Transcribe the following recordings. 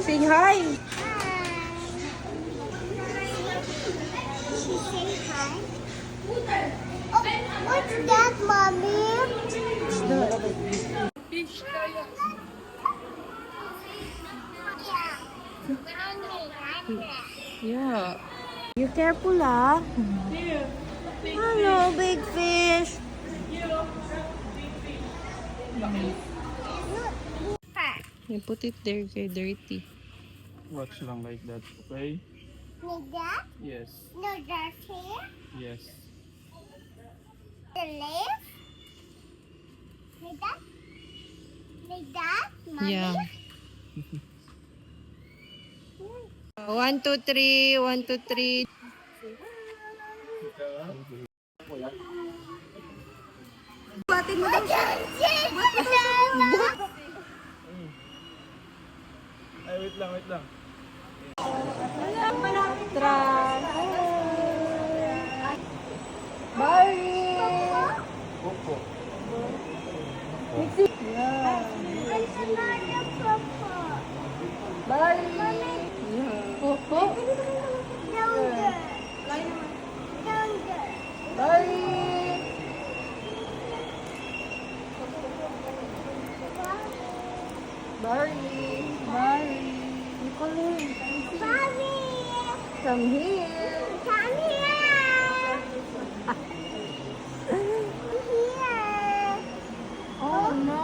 Say hi. She say hi. Oh, what's that, mommy? Fish. Yeah. You careful, ah. Hello, big fish. You put it there, okay, dirty. Watch lang like that, okay? Like that? Yes. No, that's here. Yes. The left. Like that. Like that, mommy. Yeah. 1, 2, 3. 1, 2, 3. Batin mo daw siya. Ay, wait lang, wait lang. Tras. Barry. Opo. Barry. Yeah. Opo. Barry. Barry. Barry. Come here. Oh no.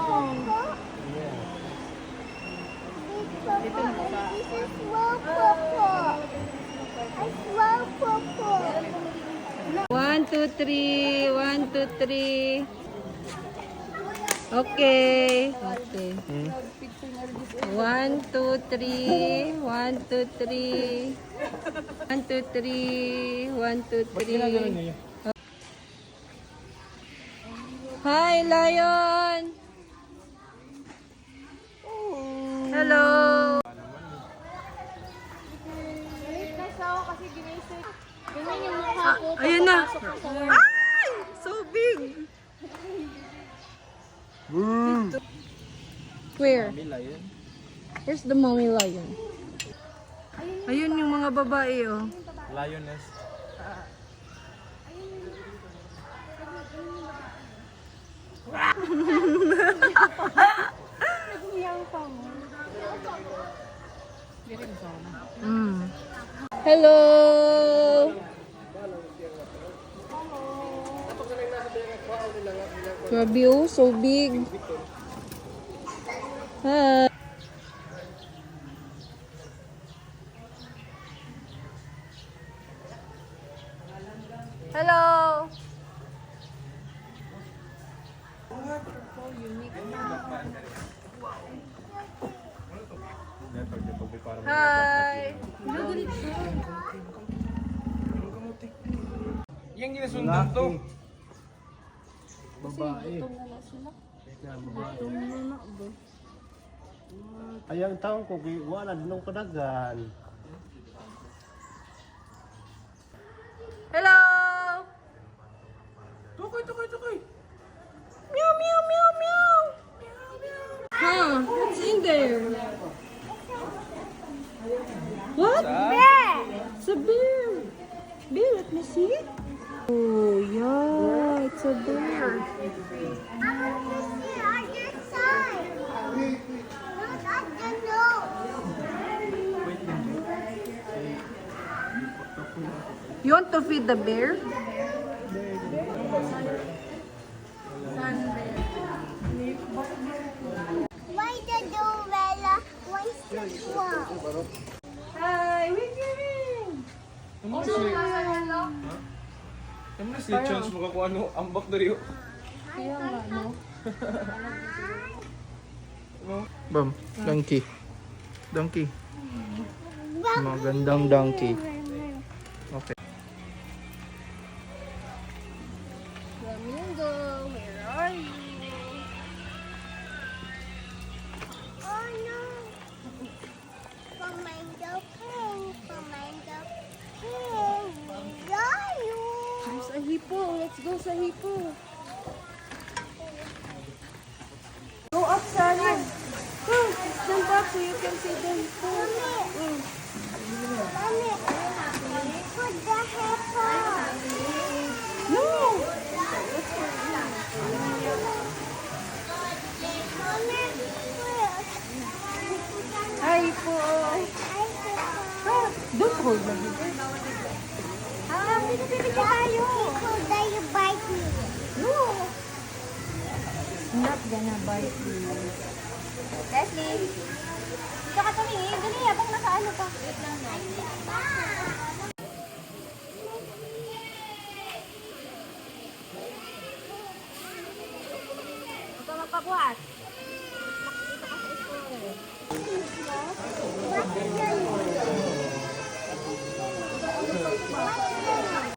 This is slow popo. I slow popo. 1, 2, 3. 1, 2, 3. Okay. Okay. 1, 2, 3. 1, 2, 3. 1, 2, 3. 1, 2, 3. Hi, Lion. Hello. Ayun na. Ay! So big. Where? Lion. Where's the mommy lion? Ayun yung mga babae, oh. Lioness. Mm. Hello. Grabe, oh, so big. Hi. Hello. Hi. Yang ginasundan to. Babae. Ayang taong ko, wala nung kadagan. Hello. Tukoy, tukoy, tukoy. Meow, meow, meow, meow. Huh? What's in there? What? Bear. It's a bear. Bear, let me see. Oh, yeah, it's a bear. I want to see other side. Not at the nose. You want to feed the bear? Why the Dorella wants to swim? Hi, we're giving. Kamu na siya chance mo kung ano, ambak dari yun. Kaya nga, no? Bam, donkey. Donkey. Magandang donkey. Okay. Flamingo, where are you? Oh no. Commando King, Commando King, where are you? There's a hippo. Let's go sa hippo. Go up, Sally. Jump up so you Mommy, put the heifer. No! Mommy, Hi po. Don't hold my Pinipili tayo. That you bite me. No. Not gonna bite you. Leslie, dito ka tumingin. Dali, habang nasa ano pa. Wait lang na. Huwag ka magpabuhat. Makikita ka sa school. Bakit yan?